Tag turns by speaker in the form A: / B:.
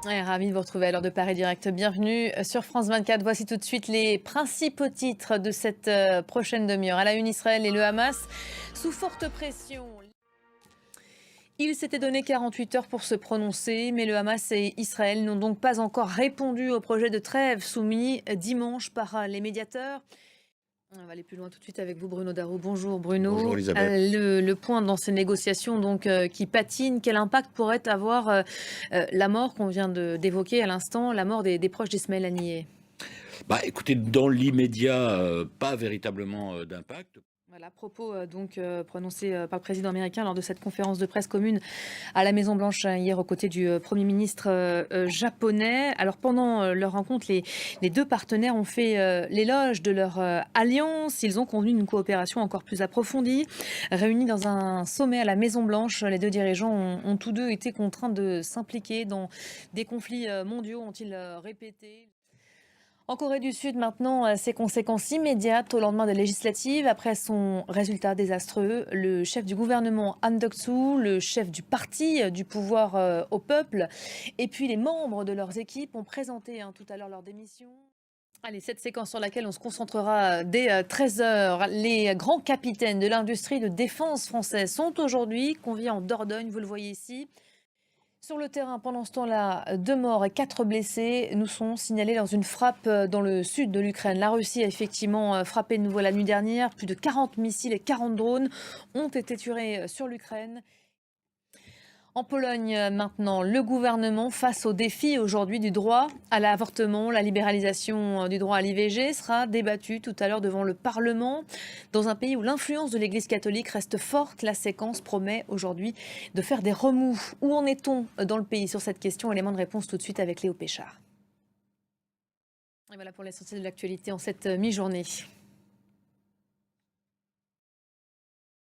A: Ouais, ravi de vous retrouver à l'heure de Paris Direct. Bienvenue sur France 24. Voici tout de suite les principaux titres de cette prochaine demi-heure. À la une, Israël et le Hamas sous forte pression. Il s'était donné 48 heures pour se prononcer, mais le Hamas et Israël n'ont donc pas encore répondu au projet de trêve soumis dimanche par les médiateurs. On va aller plus loin tout de suite avec vous, Bruno Darou. Bonjour
B: Bonjour
A: Bruno.
B: Elisabeth.
A: Le point dans ces négociations donc, qui patinent, quel impact pourrait avoir la mort qu'on vient d'évoquer à l'instant, la mort des proches d'Ismaël Haniyeh?
B: Bah, écoutez, dans l'immédiat, pas véritablement d'impact.
A: Voilà, propos donc prononcés par le président américain lors de cette conférence de presse commune à la Maison-Blanche hier aux côtés du Premier ministre japonais. Alors pendant leur rencontre, les deux partenaires ont fait l'éloge de leur alliance. Ils ont convenu d'une coopération encore plus approfondie. Réunis dans un sommet à la Maison-Blanche, les deux dirigeants ont tous deux été contraints de s'impliquer dans des conflits mondiaux, ont-ils répété. En Corée du Sud, maintenant, ses conséquences immédiates au lendemain des législatives. Après son résultat désastreux, le chef du gouvernement, Han Duck-soo, le chef du parti du pouvoir au peuple, et puis les membres de leurs équipes ont présenté tout à l'heure leur démission. Allez, cette séquence sur laquelle on se concentrera dès 13 heures. Les grands capitaines de l'industrie de défense française sont aujourd'hui conviés en Dordogne, vous le voyez ici. Sur le terrain, pendant ce temps-là, 2 morts et 4 blessés nous sont signalés dans une frappe dans le sud de l'Ukraine. La Russie a effectivement frappé de nouveau la nuit dernière. Plus de 40 missiles et 40 drones ont été tirés sur l'Ukraine. En Pologne, maintenant, le gouvernement, face au défi aujourd'hui du droit à l'avortement, la libéralisation du droit à l'IVG, sera débattue tout à l'heure devant le Parlement. Dans un pays où l'influence de l'Église catholique reste forte, la séquence promet aujourd'hui de faire des remous. Où en est-on dans le pays sur cette question? Élément de réponse tout de suite avec Léo Péchard. Et voilà pour l'essentiel de l'actualité en cette mi-journée.